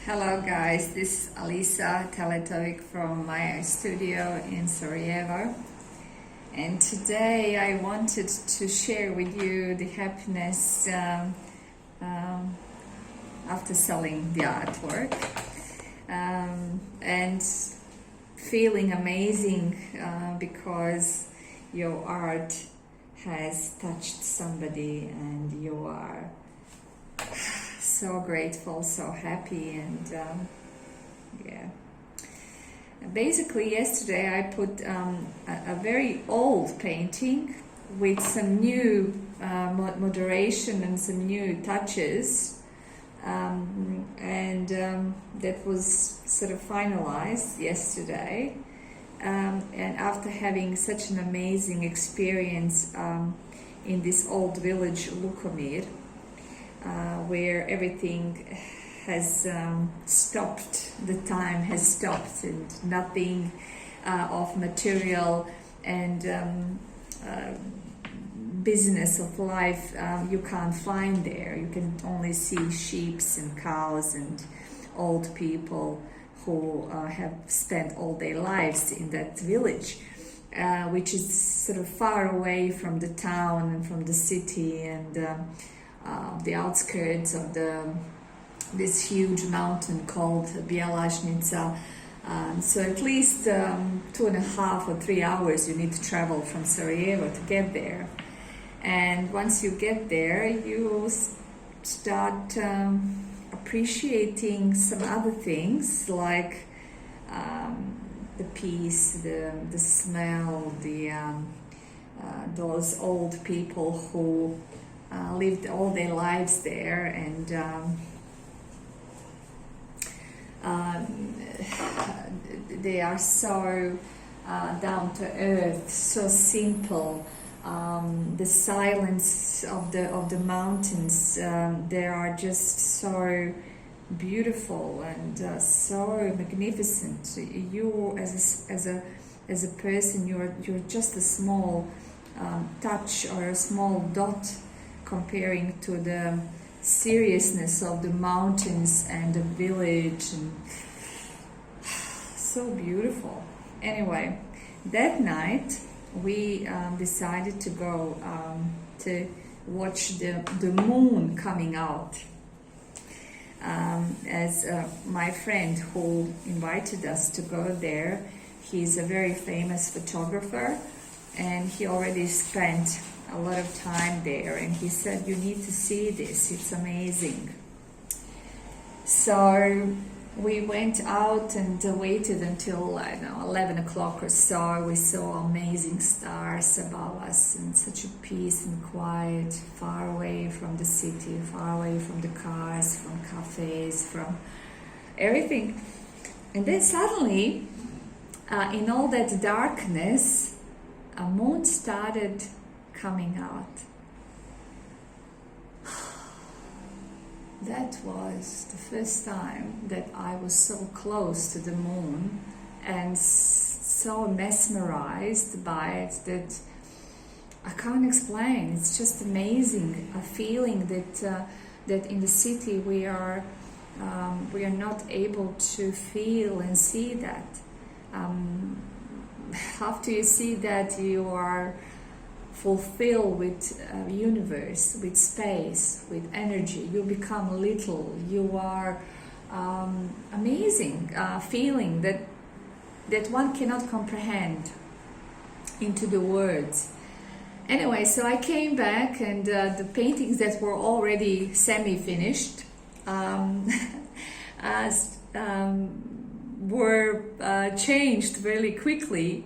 Hello guys, this is Alisa Teletovic from my studio in Sarajevo, and today I wanted to share with you the happiness after selling the artwork and feeling amazing because your art has touched somebody and you are so grateful, so happy, and yeah. Basically, yesterday I put a very old painting with some new moderation and some new touches, and that was sort of finalized yesterday. And after having such an amazing experience in this old village, Lukomir, where everything has stopped, the time has stopped, and nothing of material and business of life you can't find there. You can only see sheep and cows and old people who have spent all their lives in that village, which is sort of far away from the town and from the city and the outskirts of this huge mountain called Bielašnica. So at least 2.5 or 3 hours you need to travel from Sarajevo to get there. And once you get there, you start appreciating some other things like the peace, the smell, those old people who lived all their lives there, and they are so down to earth, so simple. The silence of the mountains, they are just so beautiful and so magnificent. You as a person, you're just a small touch or a small dot comparing to the seriousness of the mountains and the village, and so beautiful. Anyway, that night we decided to go to watch the moon coming out, as my friend who invited us to go there, he's a very famous photographer and he already spent a lot of time there, and he said, you need to see this, it's amazing. So we went out and waited until, I don't know, 11 o'clock or so. We saw amazing stars above us and such a peace and quiet, far away from the city, far away from the cars, from cafes, from everything. And then suddenly, in all that darkness, a moon started coming out. That was the first time that I was so close to the moon and so mesmerized by it that I can't explain. It's just amazing, a feeling that in the city we are not able to feel and see that. After you see that, you are fulfilled with universe, with space, with energy. You become little. You are amazing feeling that one cannot comprehend into the words. Anyway, so I came back, and the paintings that were already semi-finished were changed very quickly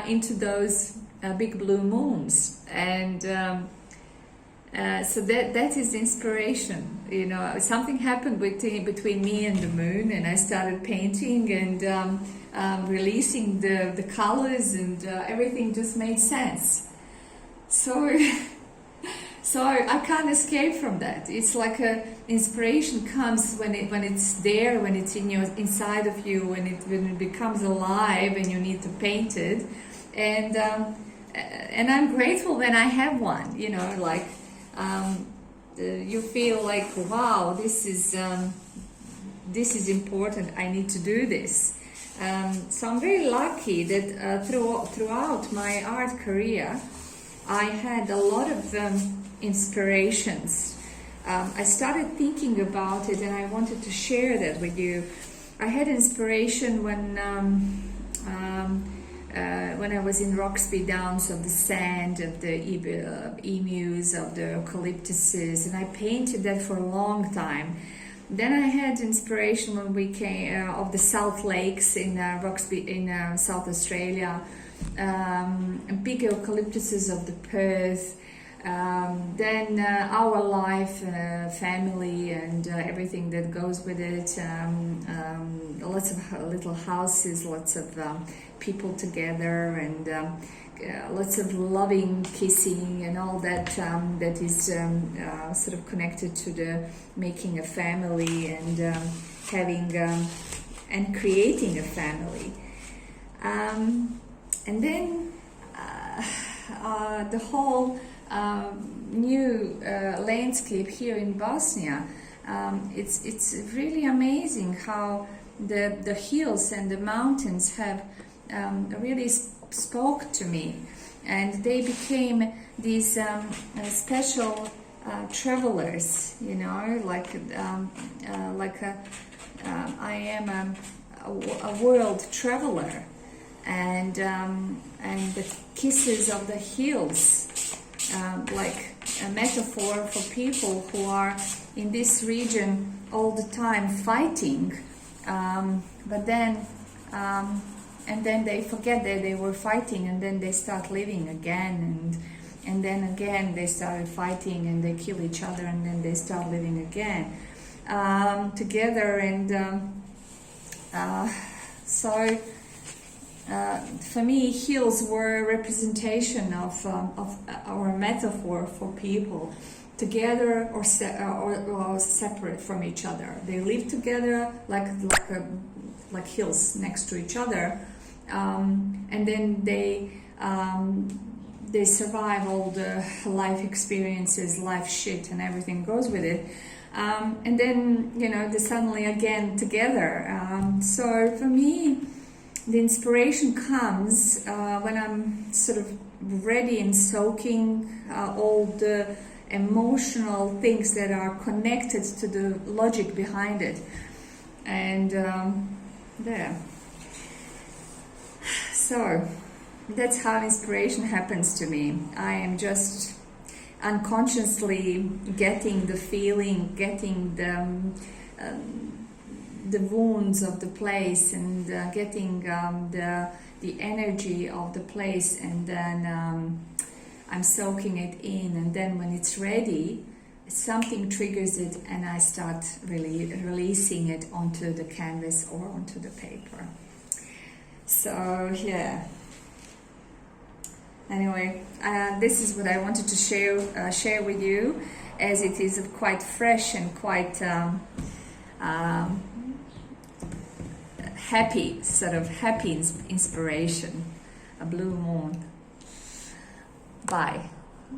into those big blue moons, and so that is inspiration. You know, something happened between me and the moon, and I started painting and releasing the colors, and everything just made sense. So I can't escape from that. It's like inspiration comes when it's there, when it's inside of you, when it becomes alive, and you need to paint it. And I'm grateful when I have one, you know, like you feel like, wow, this is this is important, I need to do this. So I'm very lucky that throughout my art career, I had a lot of inspirations. I started thinking about it, and I wanted to share that with you. I had inspiration when I was in Roxby Downs, of the sand, of the emus, of the eucalyptuses, and I painted that for a long time. Then I had inspiration when we came of the South Lakes in Roxby in South Australia, big eucalyptuses of the Perth. Then our life, family, and everything that goes with it. Lots of little houses, lots of people together, and lots of loving, kissing, and all that that is sort of connected to the making a family and having and creating a family. And then the whole new landscape here in Bosnia. It's really amazing how the hills and the mountains have really spoke to me, and they became these special travelers. You know, like I am a world traveler, and the kisses of the hills. Like a metaphor for people who are in this region all the time fighting, but then and then they forget that they were fighting, and then they start living again, and then again they started fighting and they kill each other, and then they start living again together, and so. For me, hills were a representation of our metaphor for people, together or separate from each other. They live together like hills next to each other, and then they survive all the life experiences, life shit, and everything goes with it. And then they're suddenly again together. So for me, the inspiration comes when I'm sort of ready and soaking all the emotional things that are connected to the logic behind it. And there. So that's how inspiration happens to me. I am just unconsciously getting the feeling, getting the wounds of the place, and getting the energy of the place, and then I'm soaking it in, and then when it's ready, something triggers it, and I start really releasing it onto the canvas or onto the paper. So yeah. Anyway, this is what I wanted to share with you, as it is quite fresh and quite happy inspiration, a blue moon. Bye.